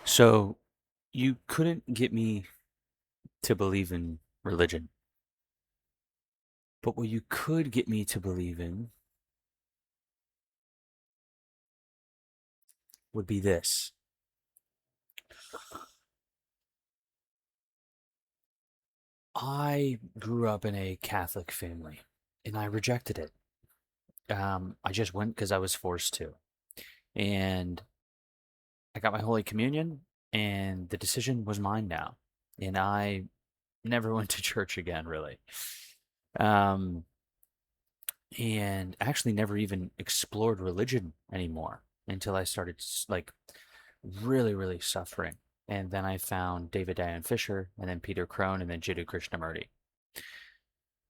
So you couldn't get me to believe in religion, but what you could get me to believe in would be this. I grew up in a Catholic family and I rejected it. I just went because I was forced to. And I got my Holy Communion and the decision was mine now. And I never went to church again, really. Um, and actually never even explored religion anymore until I started like really, really suffering. And then I found David Diane Fisher, and then Peter Crone, and then Jiddu Krishnamurti.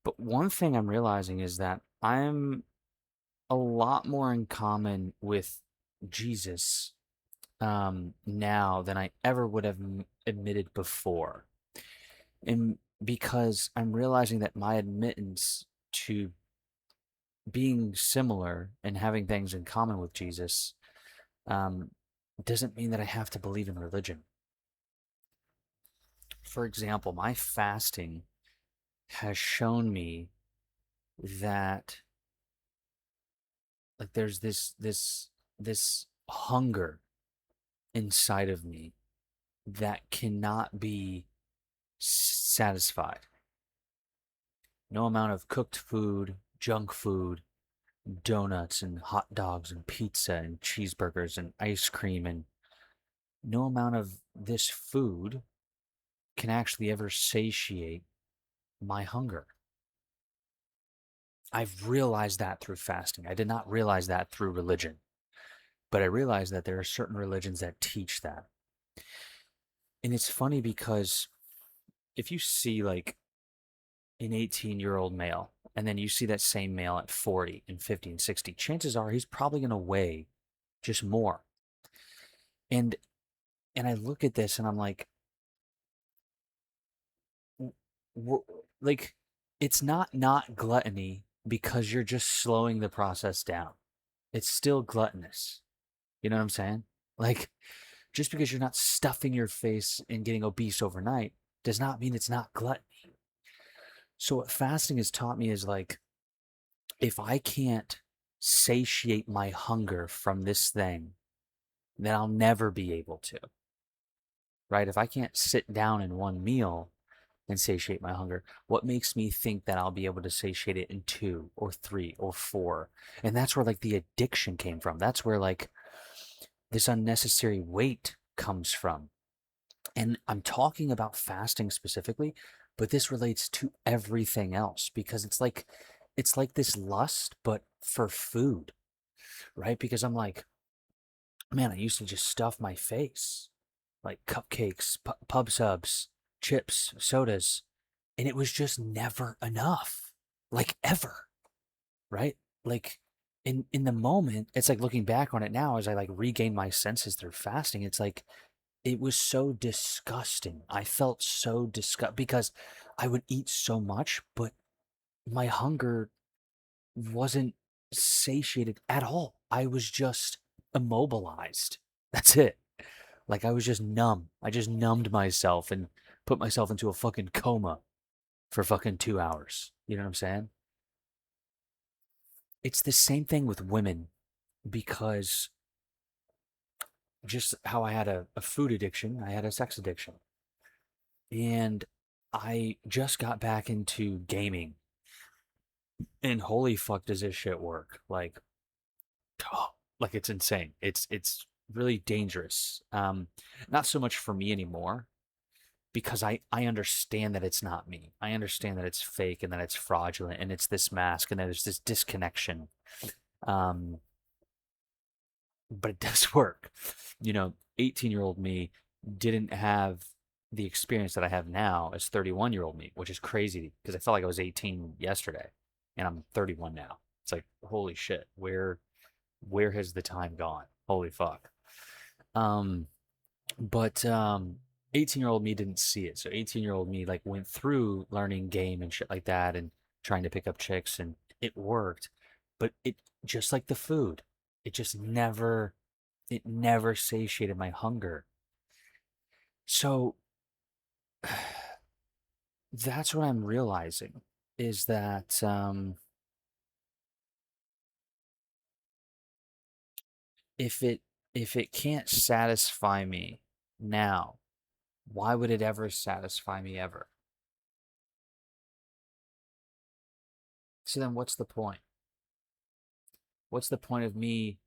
But one thing I'm realizing is that I'm a lot more in common with Jesus now than I ever would have admitted before. And because I'm realizing that my admittance to being similar and having things in common with Jesus um, doesn't mean that I have to believe in religion. For example, my fasting has shown me that like there's this hunger inside of me that cannot be satisfied. No amount of cooked food, junk food, donuts and hot dogs and pizza and cheeseburgers and ice cream, and no amount of this food can actually ever satiate my hunger. I've realized that through fasting. I did not realize that through religion. But I realized that there are certain religions that teach that. And it's funny because if you see like an 18-year-old male and then you see that same male at 40 and 50 and 60, chances are he's probably going to weigh just more. And and I look at this and I'm like it's not gluttony because you're just slowing the process down. It's still gluttonous. You know what I'm saying? Like just because you're not stuffing your face and getting obese overnight does not mean it's not gluttony. So what fasting has taught me is like if I can't satiate my hunger from this thing, then I'll never be able to. Right? If I can't sit down in one meal and satiate my hunger, what makes me think that I'll be able to satiate it in two or three or four? And that's where like the addiction came from. That's where like this unnecessary weight comes from. And I'm talking about fasting specifically, but this relates to everything else because it's like this lust but for food, right? Because I'm like, man, I used to just stuff my face like cupcakes, pub subs, chips, sodas, and it was just never enough. Like ever, right? Like in the moment, it's like looking back on it now as I like regain my senses through fasting, it's like it was so disgusting. I felt so disgust because I would eat so much, but my hunger wasn't satiated at all. I was just immobilized. That's it. Like I was just numb. I just numbed myself and put myself into a fucking coma for fucking 2 hours. You know what I'm saying? It's the same thing with women because just how I had a food addiction, I had a sex addiction. And I just got back into gaming. And holy fuck does this shit work. Oh, like it's insane. It's really dangerous. Not so much for me anymore because I understand that it's not me. I understand that it's fake and that it's fraudulent and it's this mask and that there's this disconnection. Um, but it does work. 18-year-old me didn't have the experience that I have now as 31-year-old me, which is crazy because I felt like I was 18 yesterday and I'm 31 now. It's like, holy shit, where has the time gone? Holy fuck. Um, but 18-year-old me didn't see it. So 18-year-old me like went through learning game and shit like that and trying to pick up chicks and it worked. But it just like the food, it just never it never satiated my hunger. So that's what I'm realizing is that if it if it can't satisfy me now, why would it ever satisfy me ever? So then what's the point? What's the point of me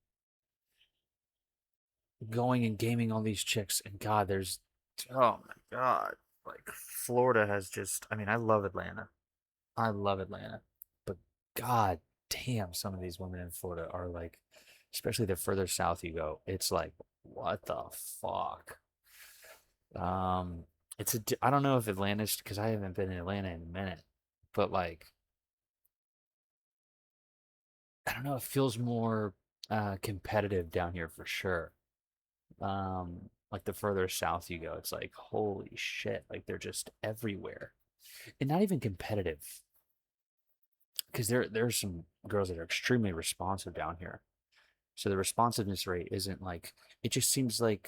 going and gaming all these chicks? And God, there's, oh my God, like Florida has just, I mean, I love Atlanta. I love Atlanta. But God damn, some of these women in Florida are like, especially the further south you go, it's like, what the fuck? Um, I don't know if Atlanta's, because I haven't been in Atlanta in a minute, but like, I don't know, it feels more competitive down here for sure. Like the further south you go, it's like, holy shit, like they're just everywhere. And not even competitive, because there's some girls that are extremely responsive down here. So the responsiveness rate isn't like, it just seems like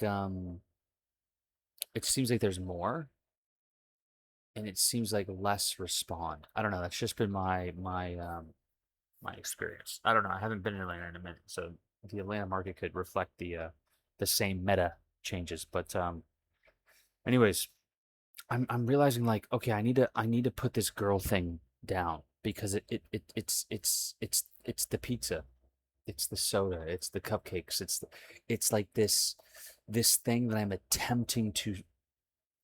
there's more, and it seems like less respond. I don't know, that's just been my experience. I don't know. I haven't been in Atlanta in a minute, so the Atlanta market could reflect the same meta changes. But anyways, I'm realizing like, okay, I need to put this girl thing down because it's the pizza, it's the soda, it's the cupcakes, it's like this thing that I'm attempting to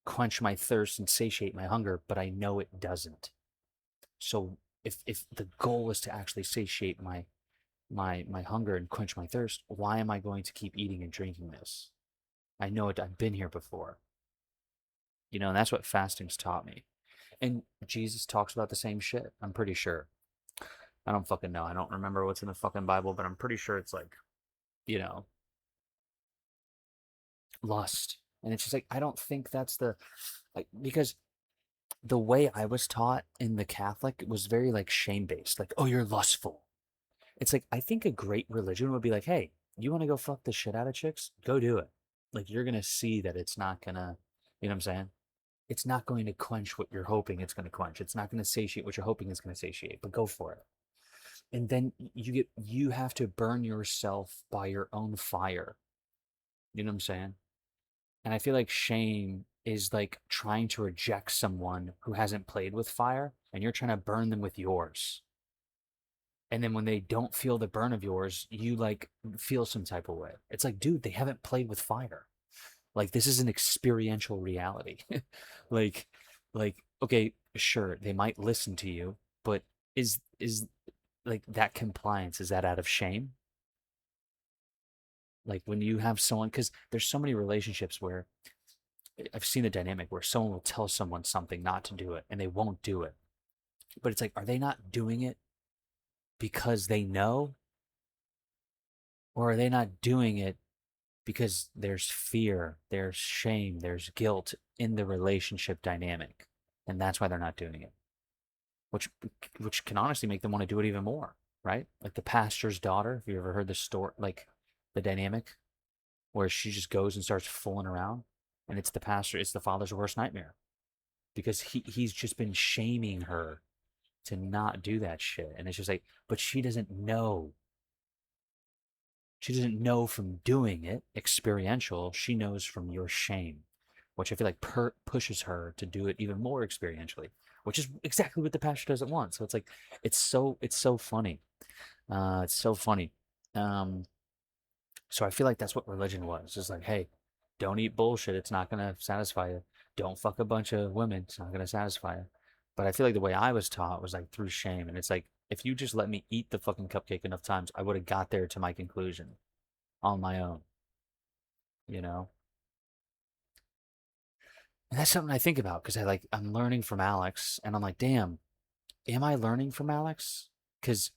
quench my thirst and satiate my hunger, but I know it doesn't. So if the goal was to actually satiate my hunger and quench my thirst, why am I going to keep eating and drinking this? I know it. I've been here before, and that's what fasting's taught me. And Jesus talks about the same shit. I'm pretty sure. I don't fucking know. I don't remember what's in the fucking Bible, but I'm pretty sure it's like, you know, lust. And it's just like I don't think that's the like because the way I was taught in the Catholic was very like shame based. Like, oh, you're lustful. It's like I think a great religion would be like, hey, you want to go fuck the shit out of chicks? Go do it. Like you're gonna see that it's not gonna, you know what I'm saying? It's not going to quench what you're hoping it's gonna quench. It's not gonna satiate what you're hoping it's gonna satiate. But go for it. And then you have to burn yourself by your own fire. You know what I'm saying? And I feel like shame is like trying to reject someone who hasn't played with fire, and you're trying to burn them with yours. And then when they don't feel the burn of yours, you like feel some type of way. It's like, dude, they haven't played with fire. Like this is an experiential reality. like like okay, sure, they might listen to you, but is like that compliance, is that out of shame? Like when you have someone, because there's so many relationships where I've seen the dynamic where someone will tell someone something not to do it and they won't do it. But it's like, are they not doing it because they know, or are they not doing it because there's fear, there's shame, there's guilt in the relationship dynamic, and that's why they're not doing it. Which which can honestly make them want to do it even more, right? Like the pastor's daughter. Have you ever heard the story, like the dynamic where she just goes and starts fooling around, and it's the father's worst nightmare because he's just been shaming her to not do that shit, and it's just like, but she doesn't know. She doesn't know from doing it experiential. She knows from your shame, which I feel like pushes her to do it even more experientially, which is exactly what the pastor doesn't want. So it's like, it's so funny. It's so funny. Um, so I feel like that's what religion was. Just like, hey, don't eat bullshit. It's not going to satisfy you. Don't fuck a bunch of women. It's not going to satisfy you. But I feel like the way I was taught was like through shame. And it's like, if you just let me eat the fucking cupcake enough times, I would have got there to my conclusion on my own, you know? And that's something I think about because I'm learning from Alex and I'm like, damn, am I learning from Alex? Because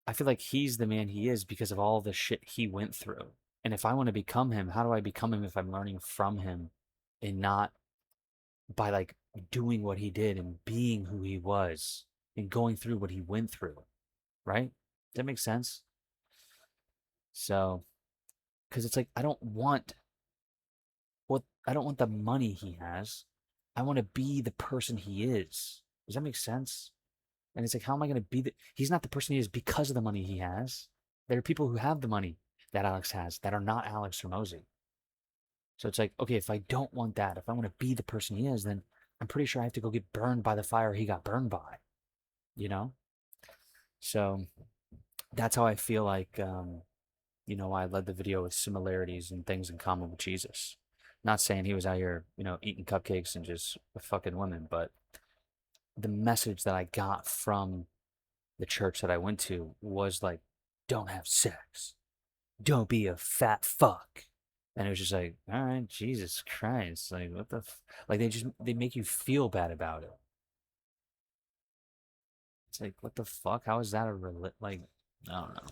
I feel like he's the man he is because of all the shit he went through. And if I want to become him, how do I become him if I'm learning from him and not by like doing what he did and being who he was and going through what he went through, right? Does that make sense? So, because it's like, I don't want Well, I don't want the money he has. I want to be the person he is. Does that make sense? And it's like, how am I going to be he's not the person he is because of the money he has. There are people who have the money that Alex has that are not Alex or Mosey. So it's like, okay, if I don't want that, if I want to be the person he is, then I'm pretty sure I have to go get burned by the fire he got burned by, you know? So that's how I feel like, I led the video with similarities and things in common with Jesus. Not saying he was out here, eating cupcakes and just fucking women, but the message that I got from the church that I went to was like, don't have sex. Don't be a fat fuck. And it was just like, all right, Jesus Christ. Like, what the, like, they make you feel bad about it. It's like, what the fuck? How is that like, I don't know.